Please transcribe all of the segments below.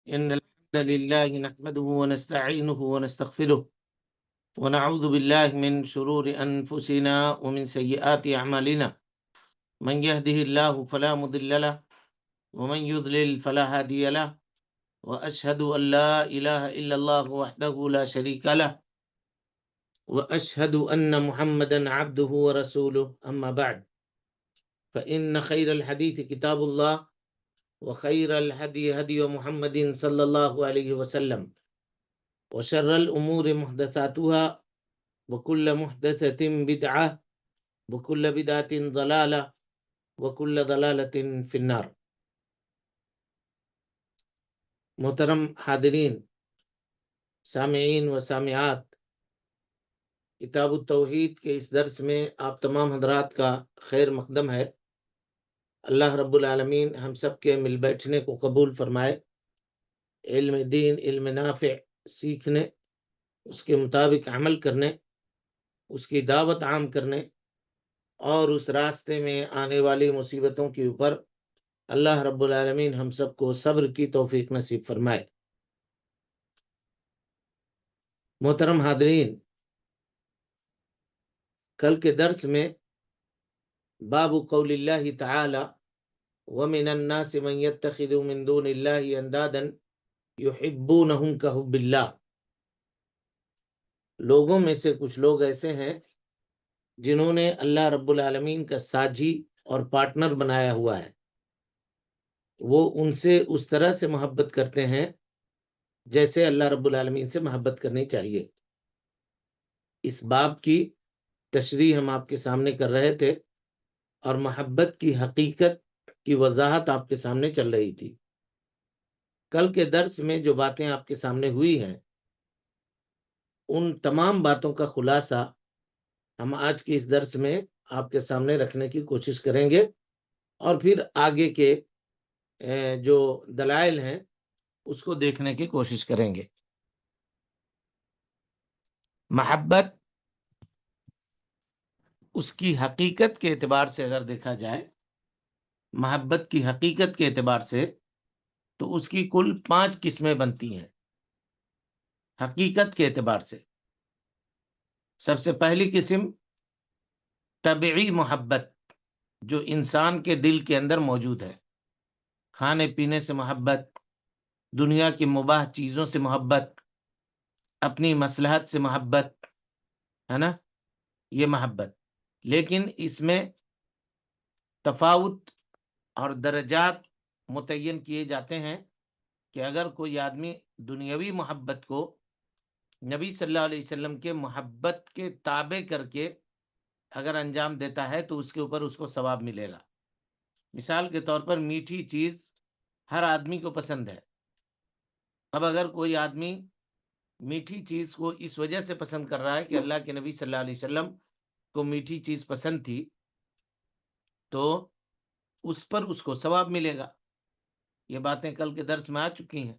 إن الحمد لله نحمده ونستعينه ونستغفره ونعوذ بالله من شرور أنفسنا ومن سيئات أعمالنا من يهده الله فلا مضل له ومن يضلل فلا هادي له وأشهد أن لا إله إلا الله وحده لا شريك له وأشهد أن محمدا عبده ورسوله أما بعد فإن خير الحديث كتاب الله وخير الهدي هدي محمد صلى الله عليه وسلم وشر الأمور محدثاتها وكل محدثة بدعة وكل بدعة ضلالة وكل ضلالة في النار. محترم حاضرین، سامعین و سامعات، کتاب التوحید کے اس درس میں آپ تمام حضرات کا خیر مقدم ہے۔ اللہ رب العالمین ہم سب کے مل بیٹھنے کو قبول فرمائے، علم دین، علم نافع سیکھنے، اس کے مطابق عمل کرنے، اس کی دعوت عام کرنے اور اس راستے میں آنے والی مصیبتوں کے اوپر اللہ رب العالمین ہم سب کو صبر کی توفیق نصیب فرمائے۔ محترم حاضرین، کل کے درس میں باب قول اللہ تعالی وَمِنَ النَّاسِ مَن يَتَّخِذُ مِن دُونِ اللَّهِ أَندَادًا يُحِبُّونَهُمْ كَحُبِّ اللَّهِ، لوگوں میں سے کچھ لوگ ایسے ہیں جنہوں نے اللہ رب العالمین کا ساجی اور پارٹنر بنایا ہوا ہے، وہ ان سے اس طرح سے محبت کرتے ہیں جیسے اللہ رب العالمین سے محبت کرنی چاہیے۔ اس باب کی تشریح ہم آپ کے سامنے کر رہے تھے اور محبت کی حقیقت کی وضاحت آپ کے سامنے چل رہی تھی۔ کل کے درس میں جو باتیں آپ کے سامنے ہوئی ہیں، ان تمام باتوں کا خلاصہ ہم آج کے اس درس میں آپ کے سامنے رکھنے کی کوشش کریں گے اور پھر آگے کے جو دلائل ہیں اس کو دیکھنے کی کوشش کریں گے۔ محبت اس کی حقیقت کے اعتبار سے اگر دیکھا جائے، محبت کی حقیقت کے اعتبار سے تو اس کی کل 5 قسمیں بنتی ہیں۔ حقیقت کے اعتبار سے سب سے پہلی قسم طبعی محبت، جو انسان کے دل کے اندر موجود ہے، کھانے پینے سے محبت، دنیا کی مباح چیزوں سے محبت، اپنی مصلحت سے محبت، ہے نا، یہ محبت۔ لیکن اس میں تفاوت اور درجات متعین کیے جاتے ہیں کہ اگر کوئی آدمی دنیاوی محبت کو نبی صلی اللہ علیہ وسلم کے محبت کے تابع کر کے اگر انجام دیتا ہے تو اس کے اوپر اس کو ثواب ملے گا۔ مثال کے طور پر میٹھی چیز ہر آدمی کو پسند ہے۔ اب اگر کوئی آدمی میٹھی چیز کو اس وجہ سے پسند کر رہا ہے کہ اللہ کے نبی صلی اللہ علیہ وسلم کو میٹھی چیز پسند تھی، تو اس پر اس کو ثواب ملے گا۔ یہ باتیں کل کے درس میں آ چکی ہیں۔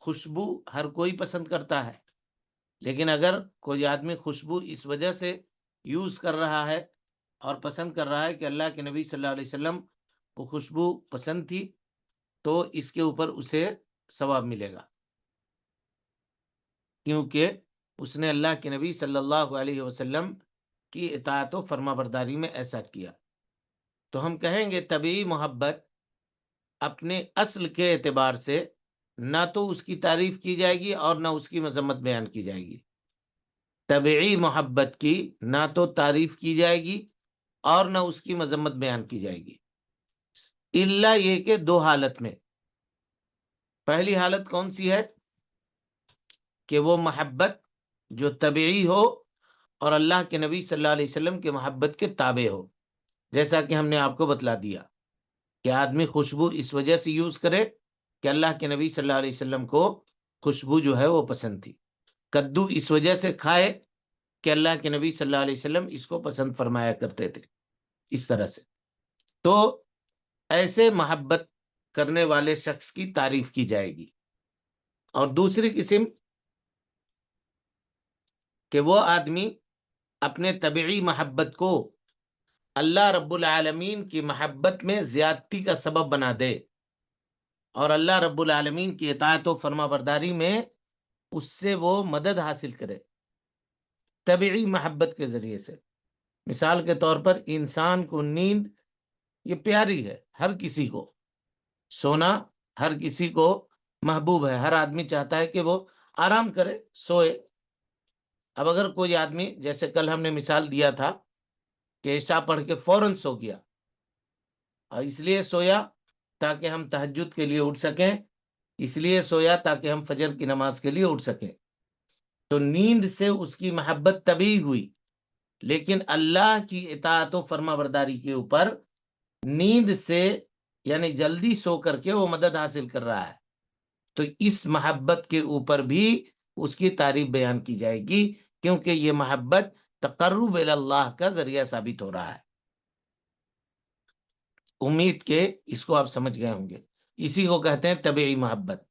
خوشبو ہر کوئی پسند کرتا ہے، لیکن اگر کوئی آدمی خوشبو اس وجہ سے یوز کر رہا ہے اور پسند کر رہا ہے کہ اللہ کے نبی صلی اللہ علیہ وسلم کو خوشبو پسند تھی، تو اس کے اوپر اسے ثواب ملے گا، کیونکہ اس نے اللہ کے نبی صلی اللہ علیہ وسلم کی اطاعت و فرما برداری میں ایسا کیا۔ تو ہم کہیں گے طبعی محبت اپنے اصل کے اعتبار سے نہ تو اس کی تعریف کی جائے گی اور نہ اس کی مذمت بیان کی جائے گی۔ طبعی محبت کی نہ تو تعریف کی جائے گی اور نہ اس کی مذمت بیان کی جائے گی، الا یہ کہ 2 حالت میں۔ پہلی حالت کون سی ہے؟ کہ وہ محبت جو طبعی ہو اور اللہ کے نبی صلی اللہ علیہ وسلم کے محبت کے تابع ہو، جیسا کہ ہم نے آپ کو بتلا دیا کہ آدمی خوشبو اس وجہ سے یوز کرے کہ اللہ کے نبی صلی اللہ علیہ وسلم کو خوشبو جو ہے وہ پسند تھی۔ کدو اس وجہ سے کھائے کہ اللہ کے نبی صلی اللہ علیہ وسلم اس کو پسند فرمایا کرتے تھے، اس طرح سے۔ تو ایسے محبت کرنے والے شخص کی تعریف کی جائے گی۔ اور دوسری قسم کہ وہ آدمی اپنے طبعی محبت کو اللہ رب العالمین کی محبت میں زیادتی کا سبب بنا دے، اور اللہ رب العالمین کی اطاعت و فرما برداری میں اس سے وہ مدد حاصل کرے طبعی محبت کے ذریعے سے۔ مثال کے طور پر انسان کو نیند یہ پیاری ہے، ہر کسی کو سونا ہر کسی کو محبوب ہے، ہر آدمی چاہتا ہے کہ وہ آرام کرے، سوئے۔ اب اگر کوئی آدمی، جیسے کل ہم نے مثال دیا تھا کہ عشاء پڑھ کے فوراً سو گیا، اور اس لیے سویا تاکہ ہم تہجد کے لیے اٹھ سکیں، اس لیے سویا تاکہ ہم فجر کی نماز کے لیے اٹھ سکیں، تو نیند سے اس کی محبت طبعی ہوئی، لیکن اللہ کی اطاعت و فرما برداری کے اوپر نیند سے یعنی جلدی سو کر کے وہ مدد حاصل کر رہا ہے، تو اس محبت کے اوپر بھی اس کی تعریف بیان کی جائے گی، کیونکہ یہ محبت تقرب اللہ کا ذریعہ ثابت ہو رہا ہے۔ امید کہ اس کو آپ سمجھ گئے ہوں گے۔ اسی کو کہتے ہیں طبعی محبت۔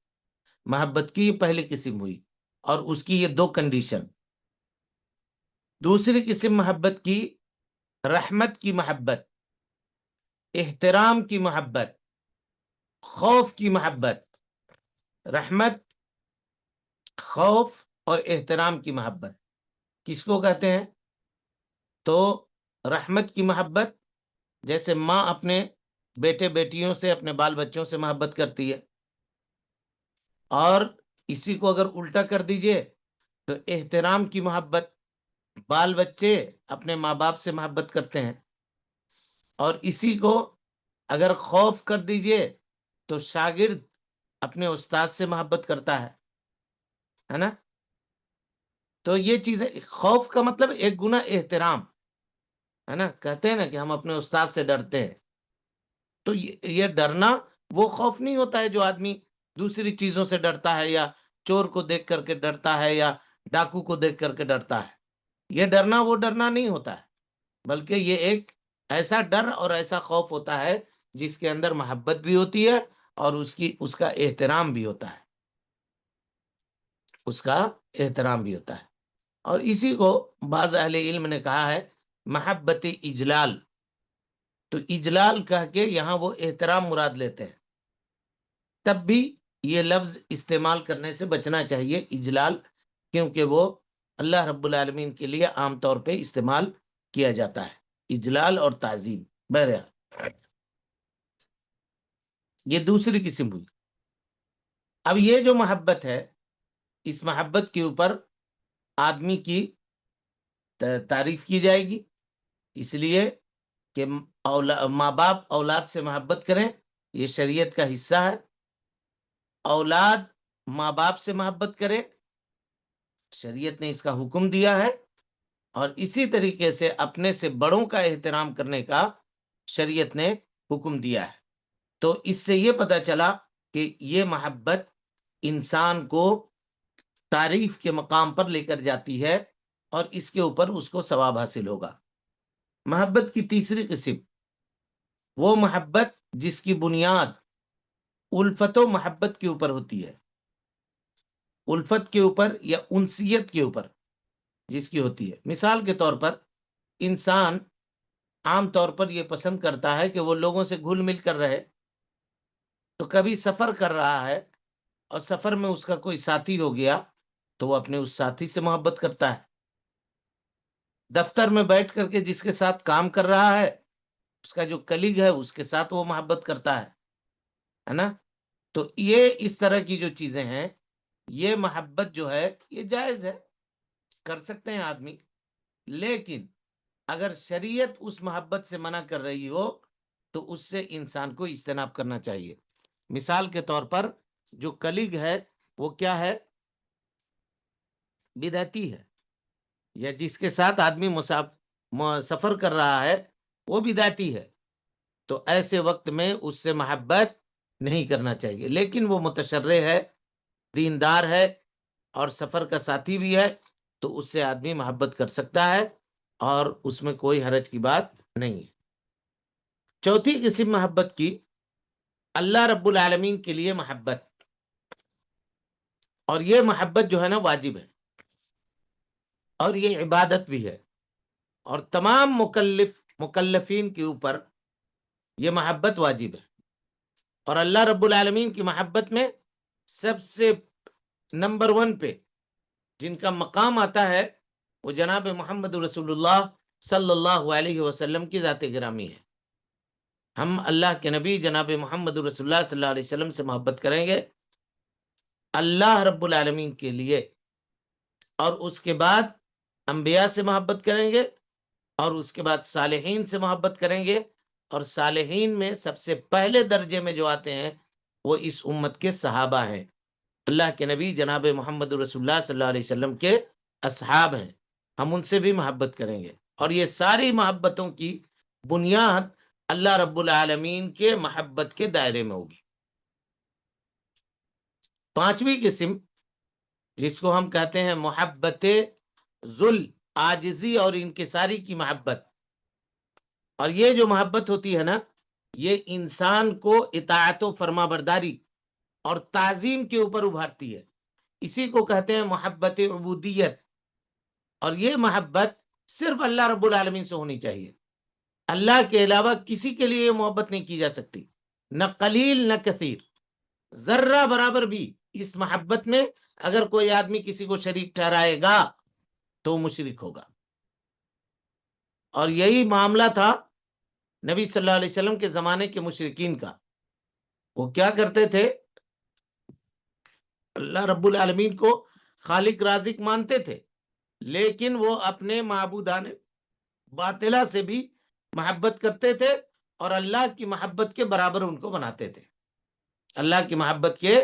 محبت کی یہ پہلی قسم ہوئی، اور اس کی یہ دو کنڈیشن۔ دوسری قسم محبت کی رحمت کی محبت، احترام کی محبت، خوف کی محبت۔ رحمت، خوف اور احترام کی محبت کس کو کہتے ہیں؟ تو رحمت کی محبت جیسے ماں اپنے بیٹے بیٹیوں سے، اپنے بال بچوں سے محبت کرتی ہے، اور اسی کو اگر الٹا کر دیجئے تو احترام کی محبت، بال بچے اپنے ماں باپ سے محبت کرتے ہیں، اور اسی کو اگر خوف کر دیجئے تو شاگرد اپنے استاد سے محبت کرتا ہے نا؟ تو یہ چیزیں، خوف کا مطلب ایک گنا احترام ہے نا، کہتے ہیں نا کہ ہم اپنے استاد سے ڈرتے ہیں، تو یہ ڈرنا وہ خوف نہیں ہوتا ہے جو آدمی دوسری چیزوں سے ڈرتا ہے، یا چور کو دیکھ کر کے ڈرتا ہے، یا ڈاکو کو دیکھ کر کے ڈرتا ہے۔ یہ ڈرنا وہ ڈرنا نہیں ہوتا ہے، بلکہ یہ ایک ایسا ڈر اور ایسا خوف ہوتا ہے جس کے اندر محبت بھی ہوتی ہے، اور اس کا احترام بھی ہوتا ہے، اس کا احترام بھی ہوتا ہے۔ اور اسی کو بعض اہل علم نے کہا ہے محبت اجلال، تو اجلال کہہ کے یہاں وہ احترام مراد لیتے ہیں، تب بھی یہ لفظ استعمال کرنے سے بچنا چاہیے، اجلال، کیونکہ وہ اللہ رب العالمین کے لیے عام طور پہ استعمال کیا جاتا ہے، اجلال اور تعظیم۔ بہرحال یہ دوسری قسم ہوئی۔ اب یہ جو محبت ہے، اس محبت کے اوپر آدمی کی تعریف کی جائے گی، اس لیے کہ ماں باپ اولاد سے محبت کریں، یہ شریعت کا حصہ ہے۔ اولاد ماں باپ سے محبت کرے، شریعت نے اس کا حکم دیا ہے، اور اسی طریقے سے اپنے سے بڑوں کا احترام کرنے کا شریعت نے حکم دیا ہے۔ تو اس سے یہ پتہ چلا کہ یہ محبت انسان کو تعریف کے مقام پر لے کر جاتی ہے، اور اس کے اوپر اس کو ثواب حاصل ہوگا۔ محبت کی تیسری قسم، وہ محبت جس کی بنیاد الفت و محبت کے اوپر ہوتی ہے، الفت کے اوپر یا انسیت کے اوپر جس کی ہوتی ہے۔ مثال کے طور پر انسان عام طور پر یہ پسند کرتا ہے کہ وہ لوگوں سے گھل مل کر رہے، تو کبھی سفر کر رہا ہے اور سفر میں اس کا کوئی ساتھی ہو گیا تو وہ اپنے اس ساتھی سے محبت کرتا ہے۔ دفتر میں بیٹھ کر کے جس کے ساتھ کام کر رہا ہے، اس کا جو کلیگ ہے اس کے ساتھ وہ محبت کرتا ہے نا؟ تو یہ اس طرح کی جو چیزیں ہیں، یہ محبت جو ہے یہ جائز ہے، کر سکتے ہیں آدمی، لیکن اگر شریعت اس محبت سے منع کر رہی ہو تو اس سے انسان کو اجتناب کرنا چاہیے۔ مثال کے طور پر جو کلیگ ہے وہ کیا ہے؟ بدعتی ہے، یا جس کے ساتھ آدمی سفر کر رہا ہے وہ بدعتی ہے، تو ایسے وقت میں اس سے محبت نہیں کرنا چاہیے، لیکن وہ متشرع ہے، دیندار ہے، اور سفر کا ساتھی بھی ہے، تو اس سے آدمی محبت کر سکتا ہے، اور اس میں کوئی حرج کی بات نہیں ہے۔ چوتھی قسم محبت کی، اللہ رب العالمین کے لیے محبت، اور یہ محبت جو ہے نا واجب ہے، اور یہ عبادت بھی ہے، اور تمام مکلفین کے اوپر یہ محبت واجب ہے۔ اور اللہ رب العالمین کی محبت میں سب سے نمبر 1 پہ جن کا مقام آتا ہے وہ جناب محمد رسول اللہ صلی اللہ علیہ وسلم کی ذات گرامی ہے. ہم اللہ کے نبی جناب محمد رسول اللہ صلی اللہ علیہ وسلم سے محبت کریں گے اللہ رب العالمین کے لیے، اور اس کے بعد انبیاء سے محبت کریں گے، اور اس کے بعد صالحین سے محبت کریں گے. اور صالحین میں سب سے پہلے درجے میں جو آتے ہیں وہ اس امت کے صحابہ ہیں، اللہ کے نبی جناب محمد رسول اللہ صلی اللہ علیہ وسلم کے اصحاب ہیں. ہم ان سے بھی محبت کریں گے، اور یہ ساری محبتوں کی بنیاد اللہ رب العالمین کے محبت کے دائرے میں ہوگی. 5ویں قسم جس کو ہم کہتے ہیں محبت ذل، عاجزی اور انکساری کی محبت. اور یہ جو محبت ہوتی ہے نا، یہ انسان کو اطاعت و فرما برداری اور تعظیم کے اوپر ابھارتی ہے. اسی کو کہتے ہیں محبت عبودیت. اور یہ محبت صرف اللہ رب العالمین سے ہونی چاہیے، اللہ کے علاوہ کسی کے لیے یہ محبت نہیں کی جا سکتی، نہ قلیل نہ کثیر. ذرہ برابر بھی اس محبت میں اگر کوئی آدمی کسی کو شریک ٹھہرائے گا تو مشرک ہوگا. اور یہی معاملہ تھا نبی صلی اللہ علیہ وسلم کے زمانے کے مشرکین کا. وہ کیا کرتے تھے؟ اللہ رب العالمین کو خالق رازق مانتے تھے، لیکن وہ اپنے معبودان باطلہ سے بھی محبت کرتے تھے اور اللہ کی محبت کے برابر ان کو بناتے تھے. اللہ کی محبت کے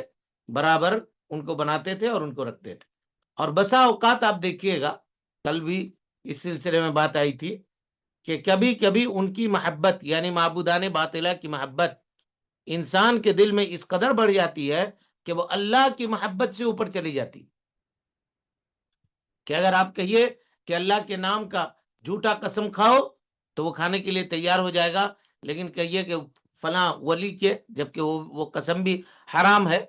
برابر ان کو بناتے تھے اور ان کو رکھتے تھے. اور بسا اوقات آپ دیکھیے گا، کل بھی اس سلسلے میں بات آئی تھی کہ کبھی کبھی ان کی محبت یعنی معبودان باطلہ کی محبت انسان کے دل میں اس قدر بڑھ جاتی ہے کہ وہ اللہ کی محبت سے اوپر چلی جاتی. کہ اگر آپ کہیے کہ اللہ کے نام کا جھوٹا قسم کھاؤ تو وہ کھانے کے لیے تیار ہو جائے گا، لیکن کہیے کہ فلاں ولی کے، جبکہ وہ قسم بھی حرام ہے،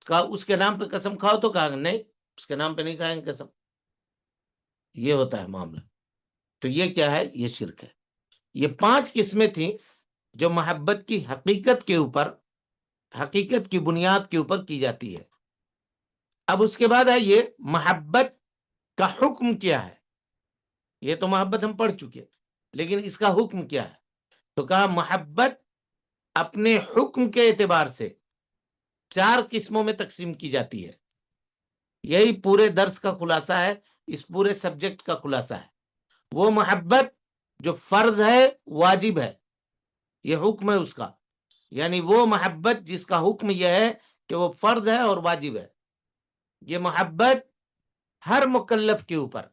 اس کے نام پہ قسم کھاؤ تو کہا نہیں، اس کے نام پہ نہیں کھائیں گے قسم. یہ ہوتا ہے معاملہ. تو یہ کیا ہے؟ یہ شرک ہے. یہ 5 قسمیں تھیں جو محبت کی حقیقت کے اوپر، حقیقت کی بنیاد کے اوپر کی جاتی ہے. اب اس کے بعد آئیے محبت کا حکم کیا ہے. یہ تو محبت ہم پڑھ چکے، لیکن اس کا حکم کیا ہے؟ تو کہا محبت اپنے حکم کے اعتبار سے 4 قسموں میں تقسیم کی جاتی ہے. یہی پورے درس کا خلاصہ ہے، اس پورے سبجیکٹ کا خلاصہ ہے. وہ محبت جو فرض ہے، واجب ہے، یہ حکم ہے اس کا. یعنی وہ محبت جس کا حکم یہ ہے کہ وہ فرض ہے اور واجب ہے. یہ محبت ہر مکلف کے اوپر،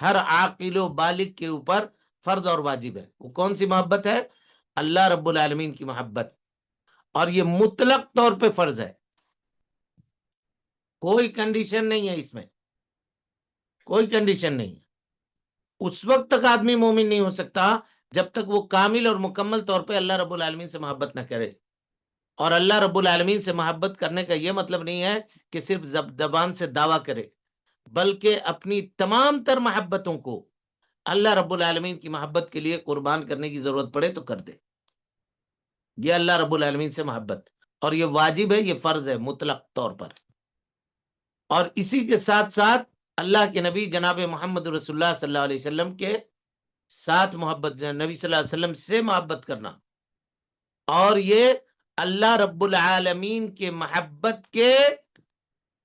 ہر عاقل و بالغ کے اوپر فرض اور واجب ہے. وہ کون سی محبت ہے؟ اللہ رب العالمین کی محبت. اور یہ مطلق طور پہ فرض ہے، کوئی کنڈیشن نہیں ہے، اس میں کوئی کنڈیشن نہیں ہے. اس وقت تک آدمی مومن نہیں ہو سکتا جب تک وہ کامل اور مکمل طور پہ اللہ رب العالمین سے محبت نہ کرے. اور اللہ رب العالمین سے محبت کرنے کا یہ مطلب نہیں ہے کہ صرف زبان سے دعویٰ کرے، بلکہ اپنی تمام تر محبتوں کو اللہ رب العالمین کی محبت کے لیے قربان کرنے کی ضرورت پڑے تو کر دے. یہ اللہ رب العالمین سے محبت، اور یہ واجب ہے، یہ فرض ہے مطلق طور پر. اور اسی کے ساتھ ساتھ اللہ کے نبی جناب محمد رسول اللہ صلی اللہ علیہ وسلم کے ساتھ محبت، نبی صلی اللہ علیہ وسلم سے محبت کرنا. اور یہ اللہ رب العالمین کے محبت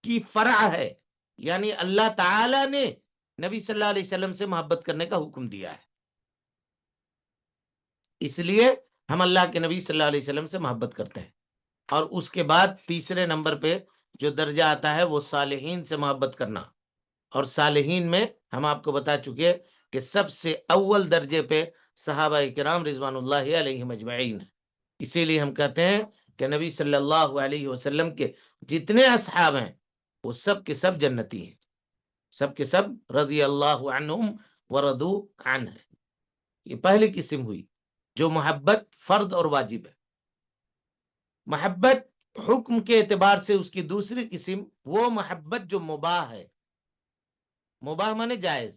کی فرع ہے، یعنی اللہ تعالی نے نبی صلی اللہ علیہ وسلم سے محبت کرنے کا حکم دیا ہے. اس لیے ہم اللہ کے نبی صلی اللہ علیہ وسلم سے محبت کرتے ہیں. اور اس کے بعد تیسرے نمبر پہ جو درجہ آتا ہے وہ صالحین سے محبت کرنا. اور صالحین میں ہم آپ کو بتا چکے کہ سب سے اول درجے پہ صحابہ کرام رضوان اللہ علیہم اجمعین. اسی لیے ہم کہتے ہیں کہ نبی صلی اللہ علیہ وسلم کے جتنے اصحاب ہیں وہ سب کے سب جنتی ہیں، سب کے سب رضی اللہ عنہم ورضوا عنہ. یہ پہلی قسم ہوئی جو محبت فرض اور واجب ہے. محبت حکم کے اعتبار سے اس کی دوسری قسم وہ محبت جو مباح ہے. مباح مانے جائز،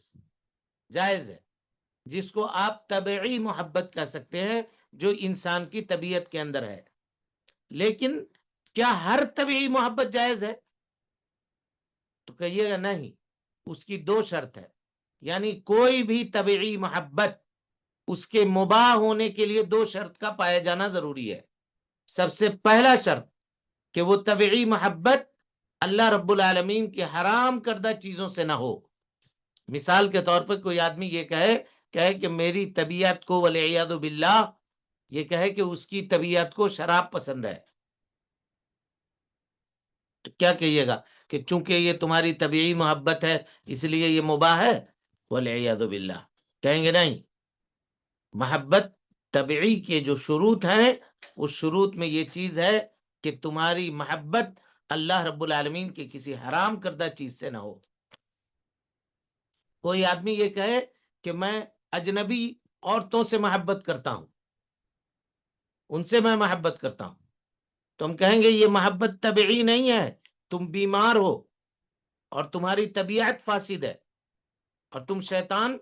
جائز ہے، جس کو آپ طبعی محبت کہہ سکتے ہیں، جو انسان کی طبیعت کے اندر ہے. لیکن کیا ہر طبیعی محبت جائز ہے؟ تو کہیے گا نہیں، اس کی دو شرط ہے. یعنی کوئی بھی طبیعی محبت اس کے مباح ہونے کے لیے دو شرط کا پایا جانا ضروری ہے. سب سے پہلا شرط کہ وہ طبیعی محبت اللہ رب العالمین کے حرام کردہ چیزوں سے نہ ہو. مثال کے طور پر کوئی آدمی یہ کہے کہ میری طبیعت کو والعیاذ باللہ، یہ کہے کہ اس کی طبیعت کو شراب پسند ہے، تو کیا کہیے گا کہ چونکہ یہ تمہاری طبیعی محبت ہے اس لیے یہ مباح ہے؟ والعیاذ باللہ. کہیں گے نہیں، محبت طبیعی کے جو شروط ہیں اس شروط میں یہ چیز ہے کہ تمہاری محبت اللہ رب العالمین کے کسی حرام کردہ چیز سے نہ ہو. کوئی آدمی یہ کہے کہ میں اجنبی عورتوں سے محبت کرتا ہوں، ان سے میں محبت کرتا ہوں، تو ہم کہیں گے یہ محبت طبیعی نہیں ہے، تم بیمار ہو اور تمہاری طبیعت فاسد ہے اور تم شیطان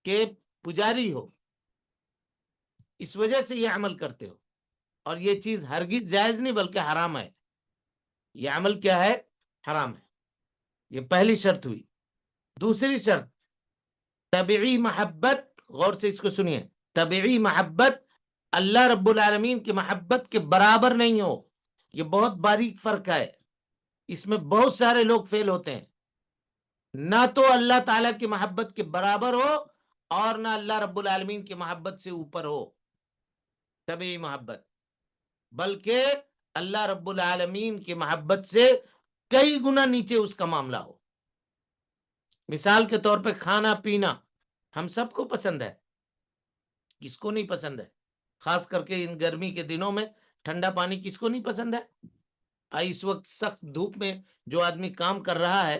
کے پجاری ہو، اس وجہ سے یہ عمل کرتے ہو، اور یہ چیز ہرگز جائز نہیں بلکہ حرام ہے. یہ عمل کیا ہے؟ حرام ہے. یہ پہلی شرط ہوئی. دوسری شرط، طبیعی محبت، غور سے اس کو سنیے، طبیعی محبت اللہ رب العالمین کی محبت کے برابر نہیں ہو. یہ بہت باریک فرق ہے، اس میں بہت سارے لوگ فیل ہوتے ہیں. نہ تو اللہ تعالیٰ کی محبت کے برابر ہو اور نہ اللہ رب العالمین کی محبت سے اوپر ہو طبیعی محبت، بلکہ اللہ رب العالمین کی محبت سے کئی گنا نیچے اس کا معاملہ ہو. مثال کے طور پہ کھانا پینا ہم سب کو پسند ہے، کس کو نہیں پسند ہے؟ خاص کر کے ان گرمی کے دنوں میں ٹھنڈا پانی کس کو نہیں پسند ہے؟ اس وقت سخت دھوپ میں جو آدمی کام کر رہا ہے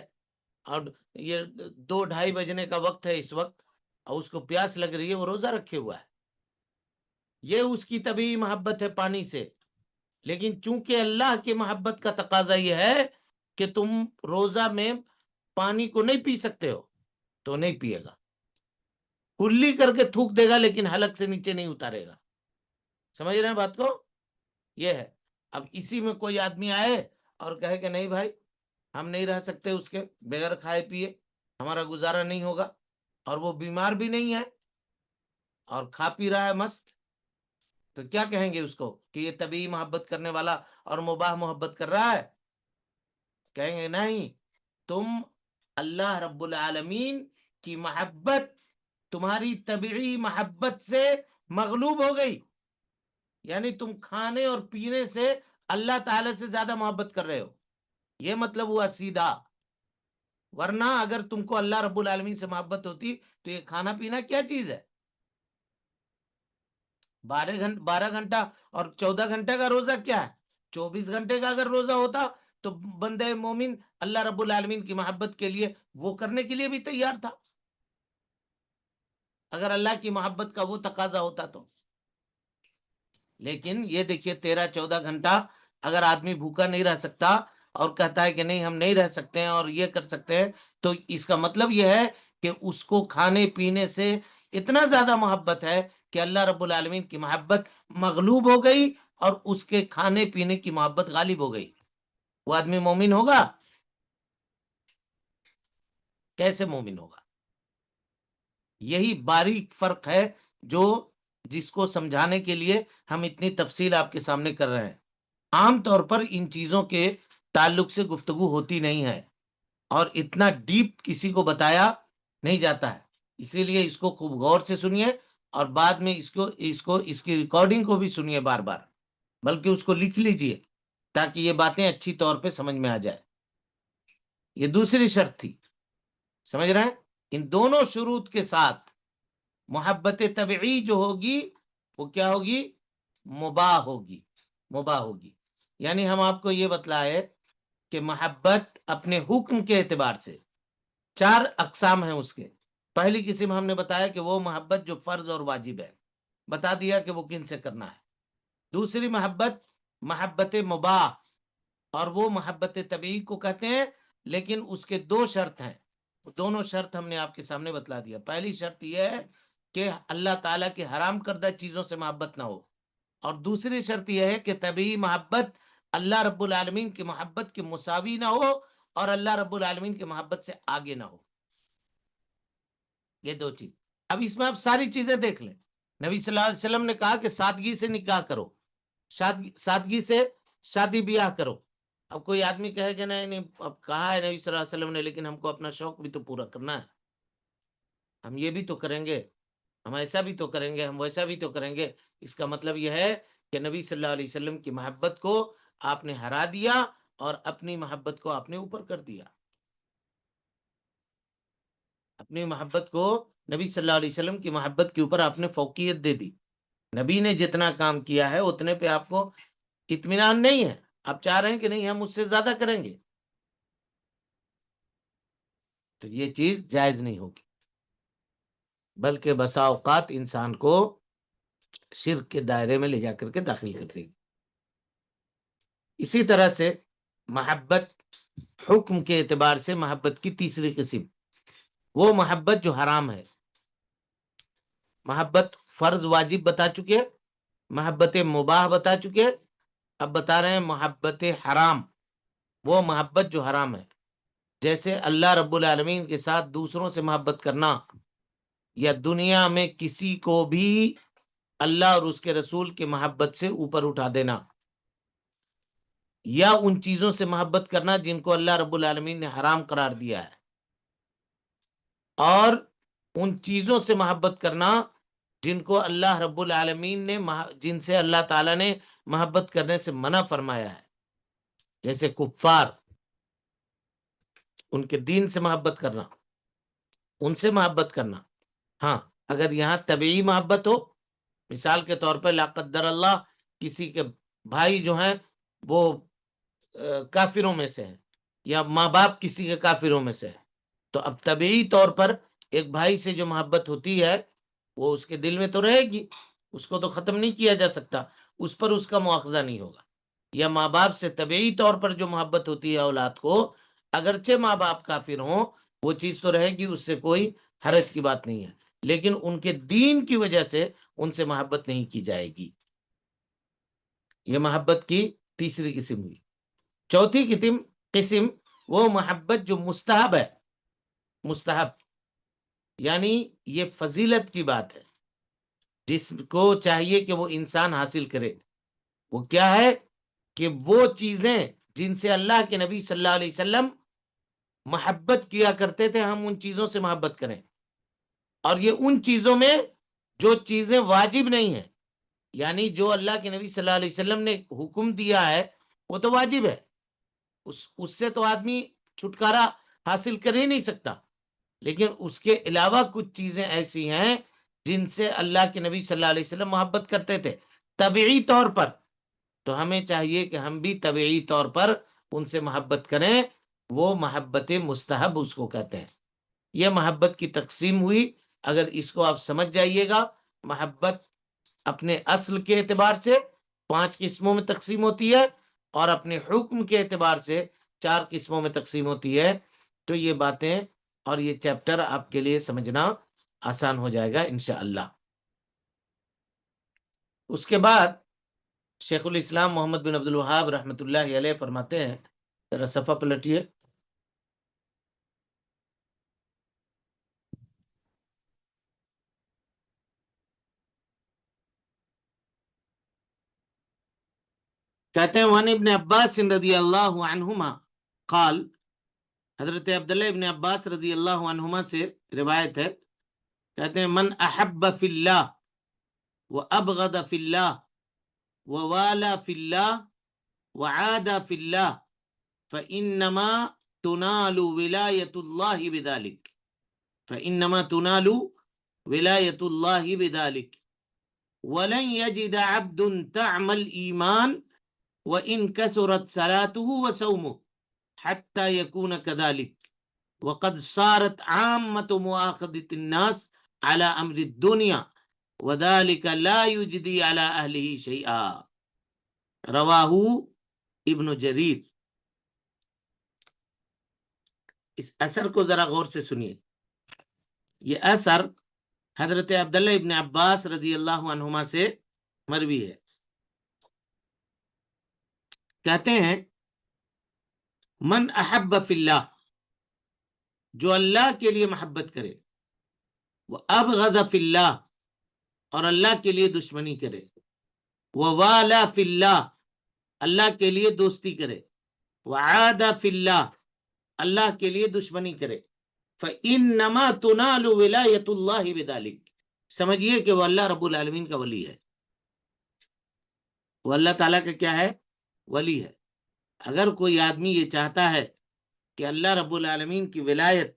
اور یہ 2-2:30 بجنے کا وقت ہے اس وقت اور اس کو پیاس لگ رہی ہے، وہ روزہ رکھے ہوا ہے، یہ اس کی طبیعی محبت ہے پانی سے. لیکن چونکہ اللہ کی محبت کا تقاضا یہ ہے کہ تم روزہ میں پانی کو نہیں پی سکتے ہو تو نہیں پیے گا، کلی کر کے تھوک دے گا لیکن حلق سے نیچے نہیں اتارے گا. سمجھ رہے ہیں بات کو؟ یہ ہے. اب اسی میں کوئی آدمی آئے اور کہے کہ نہیں بھائی ہم نہیں رہ سکتے اس کے بغیر کھائے پیے، ہمارا گزارا نہیں ہوگا، اور وہ بیمار بھی نہیں ہے اور کھا پی رہا ہے مست، تو کیا کہیں گے اس کو کہ یہ طبیعی محبت کرنے والا اور مباح محبت کر رہا ہے؟ کہیں گے نہیں، تم اللہ رب العالمین کی محبت تمہاری طبیعی محبت سے مغلوب ہو گئی، یعنی تم کھانے اور پینے سے اللہ تعالی سے زیادہ محبت کر رہے ہو، یہ مطلب ہوا سیدھا. ورنہ اگر تم کو اللہ رب العالمین سے محبت ہوتی تو یہ کھانا پینا کیا چیز ہے؟ 12 گھنٹہ اور 14 گھنٹے کا روزہ کیا ہے؟ 24 گھنٹے کا اگر روزہ ہوتا تو بندہ مومن اللہ رب العالمین کی محبت کے لیے وہ کرنے کے لیے بھی تیار تھا، اگر اللہ کی محبت کا وہ تقاضا ہوتا تو. لیکن یہ دیکھیے 13-14 گھنٹہ اگر آدمی بھوکا نہیں رہ سکتا اور کہتا ہے کہ نہیں ہم نہیں رہ سکتے ہیں اور یہ کر سکتے ہیں، تو اس کا مطلب یہ ہے کہ اس کو کھانے پینے سے اتنا زیادہ محبت ہے کہ اللہ رب العالمین کی محبت مغلوب ہو گئی اور اس کے کھانے پینے کی محبت غالب ہو گئی. وہ آدمی مومن ہوگا؟ کیسے مومن ہوگا؟ یہی باریک فرق ہے جو جس کو سمجھانے کے لیے ہم اتنی تفصیل آپ کے سامنے کر رہے ہیں. عام طور پر ان چیزوں کے تعلق سے گفتگو ہوتی نہیں ہے اور اتنا ڈیپ کسی کو بتایا نہیں جاتا ہے، اسی لیے اس کو خوب غور سے سنیے اور بعد میں اس کی ریکارڈنگ کو بھی سنیے بار بار، بلکہ اس کو لکھ لیجئے تاکہ یہ باتیں اچھی طور پہ سمجھ میں آ جائے. یہ دوسری شرط تھی، سمجھ رہے ہیں؟ ان دونوں شروط کے ساتھ محبت طبعی جو ہوگی وہ کیا ہوگی؟ مباح ہوگی. مباح ہوگی یعنی ہم آپ کو یہ بتلائے کہ محبت اپنے حکم کے اعتبار سے 4 اقسام ہیں اس کے. پہلی قسم ہم نے بتایا کہ وہ محبت جو فرض اور واجب ہے، بتا دیا کہ وہ کن سے کرنا ہے. دوسری محبت مباح، اور وہ محبت طبعی کو کہتے ہیں، لیکن اس کے 2 شرط ہیں. دونوں شرط ہم نے آپ کے سامنے بتلا دیا. پہلی شرط یہ ہے کہ اللہ تعالیٰ کے حرام کردہ چیزوں سے محبت نہ ہو. اور دوسری شرط یہ ہے کہ طبعی محبت اللہ رب العالمین کی محبت کے مساوی نہ ہو اور اللہ رب العالمین کی محبت سے آگے نہ ہو. یہ دو چیز. اب اس میں آپ ساری چیزیں دیکھ لیں. نبی صلی اللہ علیہ وسلم نے کہا کہ سادگی سے نکاح کرو، سادگی سے شادی بیاہ کرو. اب کوئی آدمی کہے کہ نہیں اب کہا ہے نبی صلی اللہ علیہ وسلم نے، لیکن ہم کو اپنا شوق بھی تو پورا کرنا ہے، ہم یہ بھی تو کریں گے، ہم ایسا بھی تو کریں گے، ہم ویسا بھی تو کریں گے. اس کا مطلب یہ ہے کہ نبی صلی اللہ علیہ وسلم کی محبت کو آپ نے ہرا دیا اور اپنی محبت کو آپ نے اوپر کر دیا. اپنی محبت کو نبی صلی اللہ علیہ وسلم کی محبت کے اوپر آپ نے فوقیت دے دی. نبی نے جتنا کام کیا ہے اتنے پہ آپ کو اطمینان نہیں ہے، آپ چاہ رہے ہیں کہ نہیں ہم اس سے زیادہ کریں گے، تو یہ چیز جائز نہیں ہوگی، بلکہ بسا اوقات انسان کو شرک کے دائرے میں لے جا کر کے داخل کر دے گی. اسی طرح سے محبت حکم کے اعتبار سے محبت کی تیسری قسم وہ محبت جو حرام ہے. محبت فرض واجب بتا چکے، محبت مباح بتا چکے، اب بتا رہے ہیں محبت حرام، وہ محبت جو حرام ہے. جیسے اللہ رب العالمین کے ساتھ دوسروں سے محبت کرنا، یا دنیا میں کسی کو بھی اللہ اور اس کے رسول کی محبت سے اوپر اٹھا دینا، یا ان چیزوں سے محبت کرنا جن کو اللہ رب العالمین نے حرام قرار دیا ہے، اور ان چیزوں سے محبت کرنا جن کو اللہ رب العالمین نے جن سے اللہ تعالیٰ نے محبت کرنے سے منع فرمایا ہے، جیسے کفار، ان کے دین سے محبت کرنا، ان سے محبت کرنا. ہاں اگر یہاں طبعی محبت ہو، مثال کے طور پر لا قدر اللہ کسی کے بھائی جو ہیں وہ کافروں میں سے ہیں، یا ماں باپ کسی کے کافروں میں سے ہے، تو اب طبعی طور پر ایک بھائی سے جو محبت ہوتی ہے وہ اس کے دل میں تو رہے گی، اس کو تو ختم نہیں کیا جا سکتا، اس پر اس کا مواخذہ نہیں ہوگا. یا ماں باپ سے طبعی طور پر جو محبت ہوتی ہے اولاد کو، اگرچہ ماں باپ کافر ہوں وہ چیز تو رہے گی، اس سے کوئی حرج کی بات نہیں ہے، لیکن ان کے دین کی وجہ سے ان سے محبت نہیں کی جائے گی. یہ محبت کی تیسری قسم ہوئی. چوتھی قسم وہ محبت جو مستحب ہے. مستحب یعنی یہ فضیلت کی بات ہے، جس کو چاہیے کہ وہ انسان حاصل کرے. وہ کیا ہے کہ وہ چیزیں جن سے اللہ کے نبی صلی اللہ علیہ وسلم محبت کیا کرتے تھے، ہم ان چیزوں سے محبت کریں. اور یہ ان چیزوں میں جو چیزیں واجب نہیں ہیں، یعنی جو اللہ کے نبی صلی اللہ علیہ وسلم نے حکم دیا ہے وہ تو واجب ہے، اس سے تو آدمی چھٹکارا حاصل کر ہی نہیں سکتا، لیکن اس کے علاوہ کچھ چیزیں ایسی ہیں جن سے اللہ کے نبی صلی اللہ علیہ وسلم محبت کرتے تھے طبعی طور پر، تو ہمیں چاہیے کہ ہم بھی طبعی طور پر ان سے محبت کریں. وہ محبت مستحب اس کو کہتے ہیں. یہ محبت کی تقسیم ہوئی. اگر اس کو آپ سمجھ جائیے گا، محبت اپنے اصل کے اعتبار سے 5 قسموں میں تقسیم ہوتی ہے اور اپنے حکم کے اعتبار سے 4 قسموں میں تقسیم ہوتی ہے. تو یہ باتیں اور یہ چیپٹر آپ کے لیے سمجھنا آسان ہو جائے گا انشاءاللہ. اس کے بعد شیخ الاسلام محمد بن عبد الوہاب رحمۃ اللہ علیہ فرماتے ہیں، ذرا صفحہ پلٹیے. کہتے ہیں وان ابن عباس رضی اللہ عنہما قال، حضرت عبداللہ ابن عباس رضی اللہ عنہما سے روایت ہے، کہتے ہیں من احب فی اللہ وابغض فی اللہ ووالا فی اللہ وعاد فی اللہ فانما تنال ولایت اللہ بذلک، فانما تنال ولایت اللہ بذلک ولن يجد عبد طعم الایمان وان كثرت صلاته وصومه حتى يكون كذلك وقد صارت عامة مؤاخذة الناس على أمر الدنيا وذلك لا يجدي على أهله شيئا. رواہ ابن جریر. اس اثر کو ذرا غور سے سنیے. یہ اثر حضرت عبداللہ ابن عباس رضی اللہ عنہما سے مروی ہے. کہتے ہیں من احب فی اللہ، جو اللہ کے لیے محبت کرے، وہ ابغض فی اللہ، اور اللہ کے لیے دشمنی کرے، وہ والا فی اللہ، اللہ کے لیے دوستی کرے، وعاد فی اللہ، اللہ کے لیے دشمنی کرے، فإنما تنال ولایت اللہ بذلک، سمجھیے کہ وہ اللہ رب العالمین کا ولی ہے، وہ اللہ تعالیٰ کا کیا ہے؟ ولی ہے۔ اگر کوئی آدمی یہ چاہتا ہے کہ اللہ رب العالمین کی ولایت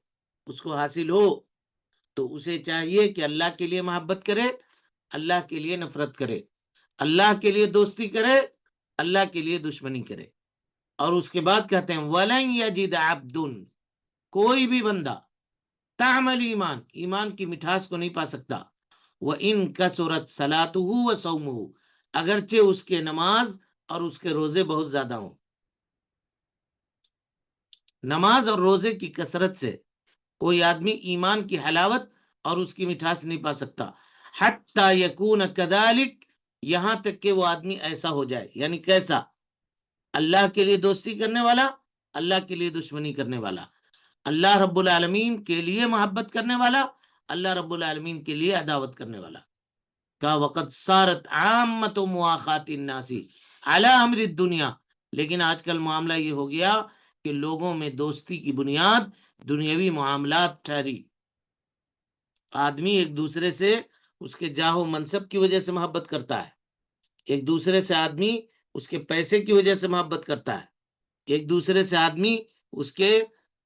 اس کو حاصل ہو، تو اسے چاہیے کہ اللہ کے لیے محبت کرے، اللہ کے لیے نفرت کرے، اللہ کے لیے دوستی کرے، اللہ کے لیے دشمنی کرے۔ اور اس کے بعد کہتے ہیں وَلَن يَجِدَ عَبْدٌ، کوئی بھی بندہ طعم الایمان، ایمان کی مٹھاس کو نہیں پا سکتا، وَإِن كَثُرَتْ صَلَاتُهُ وَصَوْمُهُ، اگرچہ اس کے نماز اور اس کے روزے بہت زیادہ ہوں۔ نماز اور روزے کی کثرت سے کوئی آدمی ایمان کی حلاوت اور اس کی مٹھاس نہیں پا سکتا، حتی یکون کذالک، یہاں تک کہ وہ آدمی ایسا ہو جائے، یعنی کیسا؟ اللہ کے لیے دوستی کرنے والا، اللہ کے لیے دشمنی کرنے والا، اللہ رب العالمین کے لیے محبت کرنے والا، اللہ رب العالمین کے لیے عداوت کرنے والا۔ کا وقت صارت عامت و مواخات الناسی علی امر الدنیا، لیکن آج کل معاملہ یہ ہو گیا کہ لوگوں میں دوستی کی بنیاد دنیاوی معاملات ٹھہری۔ آدمی ایک دوسرے سے اس کے جاہ و منصب کی وجہ سے محبت کرتا ہے، ایک دوسرے سے آدمی اس کے پیسے کی وجہ سے محبت کرتا ہے، ایک دوسرے سے آدمی اس کے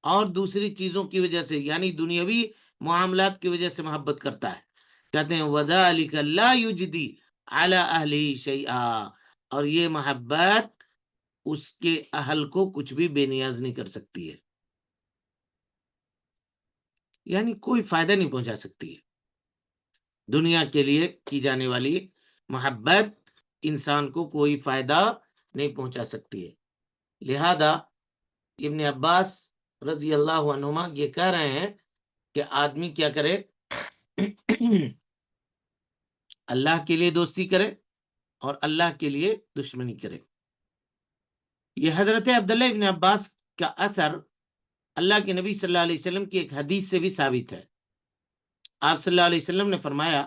اور دوسری چیزوں کی وجہ سے، یعنی دنیاوی معاملات کی وجہ سے محبت کرتا ہے۔ کہتے ہیں وَذَلِكَ لَا يُجْدِي عَلَى أَهْلِهِ شَيْئًا، اور یہ محبت اس کے اہل کو کچھ بھی بے نیاز نہیں کر سکتی ہے، یعنی کوئی فائدہ نہیں پہنچا سکتی ہے۔ دنیا کے لیے کی جانے والی محبت انسان کو کوئی فائدہ نہیں پہنچا سکتی ہے۔ لہذا ابن عباس رضی اللہ عنہما یہ کہہ رہے ہیں کہ آدمی کیا کرے؟ اللہ کے لیے دوستی کرے اور اللہ کے لیے دشمنی کرے۔ یہ حضرت عبداللہ ابن عباس کا اثر اللہ کے نبی صلی اللہ علیہ وسلم کی ایک حدیث سے بھی ثابت ہے۔ آپ صلی اللہ علیہ وسلم نے فرمایا،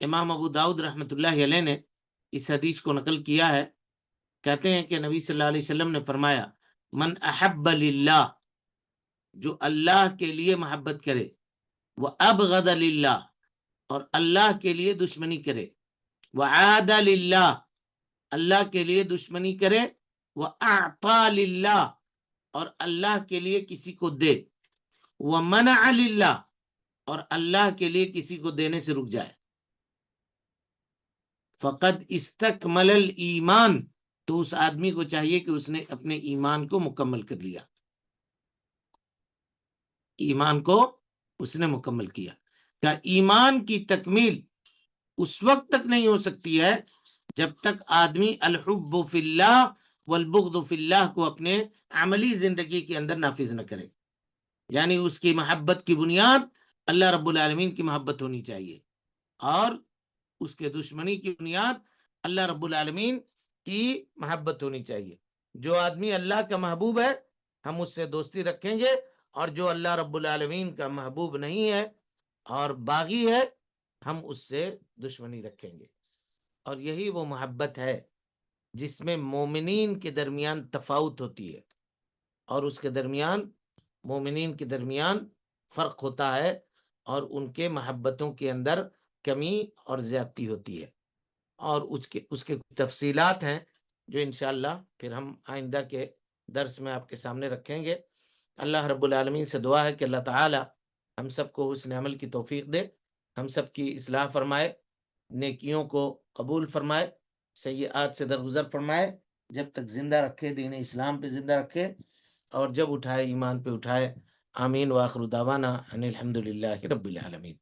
امام ابو داؤد رحمۃ اللہ علیہ نے اس حدیث کو نقل کیا ہے، کہتے ہیں کہ نبی صلی اللہ علیہ وسلم نے فرمایا من احب للہ، جو اللہ کے لیے محبت کرے، وہ ابغض للہ، اور اللہ کے لیے دشمنی کرے، وعاد للہ، اللہ کے لیے دشمنی کرے، وَأَعْطَى لِلَّهِ، اور اللہ کے لیے کسی کو دے، وَمَنَعَ لِلَّهِ، اور اللہ کے لیے کسی کو دینے سے رک جائے، فَقَدْ اسْتَكْمَلَ الْإِيمَانِ، تو اس آدمی کو چاہیے کہ اس نے اپنے ایمان کو مکمل کر لیا، ایمان کو اس نے مکمل کیا۔ کہ ایمان کی تکمیل اس وقت تک نہیں ہو سکتی ہے جب تک آدمی الحب فی اللہ والبغض فی اللہ کو اپنے عملی زندگی کے اندر نافذ نہ کرے، یعنی اس کی محبت کی بنیاد اللہ رب العالمین کی محبت ہونی چاہیے، اور اس کے دشمنی کی بنیاد اللہ رب العالمین کی محبت ہونی چاہیے۔ جو آدمی اللہ کا محبوب ہے ہم اس سے دوستی رکھیں گے، اور جو اللہ رب العالمین کا محبوب نہیں ہے اور باغی ہے ہم اس سے دشمنی رکھیں گے۔ اور یہی وہ محبت ہے جس میں مومنین کے درمیان تفاوت ہوتی ہے، اور اس کے درمیان مومنین کے درمیان فرق ہوتا ہے، اور ان کے محبتوں کے اندر کمی اور زیادتی ہوتی ہے، اور اس کے تفصیلات ہیں جو انشاءاللہ پھر ہم آئندہ کے درس میں آپ کے سامنے رکھیں گے۔ اللہ رب العالمین سے دعا ہے کہ اللہ تعالی ہم سب کو حسن عمل کی توفیق دے، ہم سب کی اصلاح فرمائے، نیکیوں کو قبول فرمائے، سیئات سے درگزر فرمائے، جب تک زندہ رکھے دین اسلام پہ زندہ رکھے، اور جب اٹھائے ایمان پہ اٹھائے۔ آمین، وآخر دعوانا ان الحمدللہ رب العالمین۔